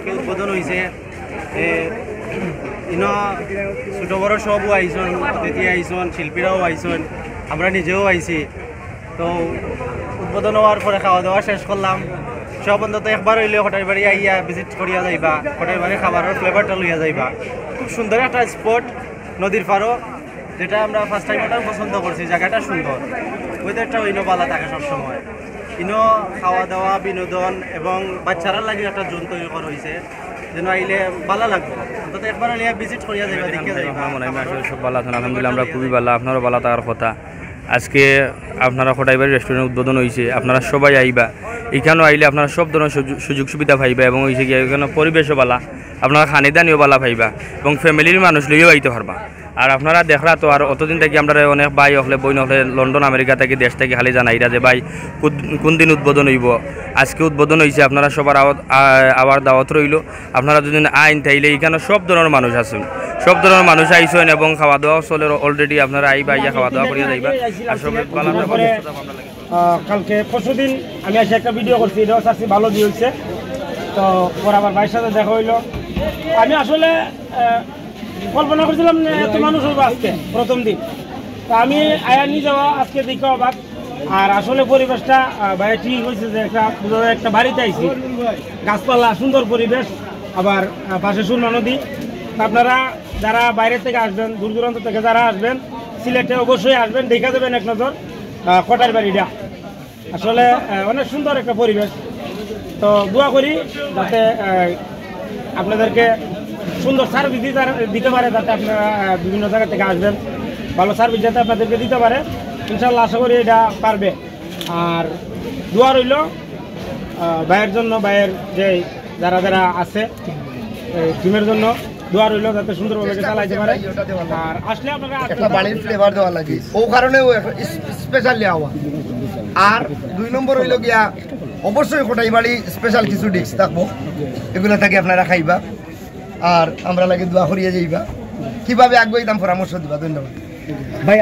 আজকে উদ্বোধন হয়েছে। ইনো ছোট বড় সবও আইসন, অতিথি আইসন, শিল্পীরাও আইসন, আমরা নিজেও আইছি। তো উদ্বোধন হওয়ার পরে খাওয়া দাওয়া শেষ করলাম। সব অন্তত একবার হইলে হোটেল বাড়ি আইয়া ভিজিট করিয়া যাইবা, হোটেল বাড়ি খাবারের ফ্লেভারটা লইয়া যাইবা। খুব সুন্দর একটা স্পট, নদীর পাড়ও, যেটা আমরা ফার্স্ট টাইম ওটাও পছন্দ করছি। জায়গাটা সুন্দর, ওয়েদারটা ইনো ভালো থাকে সবসময়। ইনো খাওয়া দাওয়া, বিনোদন এবং বাচ্চারা লাগে একটা জোন তৈরি করা হয়েছে, যেন আইলে ভালো লাগবে। অন্তত একবার হইলে ভিজিট করিয়া যাইবা, দেখে যাইবা। মনে হয় আসলে সব ভালো আছেন, আলহামদুলিল্লাহ আমরা খুবই ভালো। আপনারও ভালো থাকার কথা। আজকে আপনারা খোটাইবাড়ি রেস্টুরেন্ট উদ্বোধন হয়েছে, আপনারা সবাই আইবা। এখানেও আইলে আপনারা সব ধরনের সুযোগ সুবিধা পাইবা এবং হয়েছে গিয়ে এখানে পরিবেশও ভালো, আপনারা খানিদানিও ভালো পাইবা এবং ফ্যামিলির মানুষ লইও আইতে পারবা। আর আপনারা দেখরা তো আর অতদিন থেকে আমরা অনেক ভাই হলে বই নহলে লন্ডন আমেরিকা থেকে দেশ থেকে খালি জানাইরা যে ভাই কোন দিন উদ্বোধন হইব। আজকে উদ্বোধন হয়েছে, আপনারা সবার আবার দাওয়াত রইল। আপনারা যদি আইন তাইলে এখানে সব ধরনের মানুষ আছেন, সব ধরনের মানুষ আইসেন এবং খাওয়া দাওয়া চলে অলরেডি। আপনারা আইবা, ইয়া খাওয়া দাওয়া করিয়া যাইবা। আর সবাই কালকে পরশুদিন আমি এসে একটা ভিডিও করছি, এটাও চাচ্ছি ভালো দিয়ে হয়েছে। তো পরে আমার ভাইয়ের সাথে দেখা হইলো। আমি আসলে কল্পনা করছিলাম না এত মানুষ হইব আজকে প্রথম দিন। তা আমি আয়া নিয়ে যাওয়া আজকে দেখে অবাক। আর আসলে পরিবেশটা ভাইয়া ঠিক হয়েছে যে একটা বাড়িতে আইছি, গাছপালা, সুন্দর পরিবেশ, আবার পাশে সুরমা নদী। আপনারা যারা বাইরে থেকে আসবেন, দূর দূরান্ত থেকে যারা আসবেন, সিলেটে অবশ্যই আসবেন, দেখা যাবেন এক নজর কোটার বাড়িটা। আসলে অনেক সুন্দর একটা পরিবেশ। তো দোয়া করি যাতে আপনাদেরকে সুন্দর সার্ভিস দিতে পারে, যাতে আপনারা বিভিন্ন জায়গা থেকে আসবেন, ভালো সার্ভিস যাতে আপনাদেরকে দিতে পারে। ইনশাল্লাহ আশা করি এটা পারবে। আর দোয়া রইল ভাইয়ের জন্য, ভাইয়ের যে যারা যারা আছে টিমের জন্য দোয়া রইল যাতে সুন্দরভাবে চালাইতে পারে। আর আসলে আপনারা একটা বাড়ির ফ্লেভার দেওয়া লাগে, ও কারণে স্পেশালি আওয়া। আর 2 নম্বর হইল গিয়া অবশ্যই কোটাই বাড়ি স্পেশাল কিছু ডিশ থাকবো, এগুলো থেকে আপনারা খাইবা। আর আমরা লাগে দোয়া করিয়া যাইবা, কিভাবে আগে দাম পরামর্শ দিবা। ধন্যবাদ ভাই।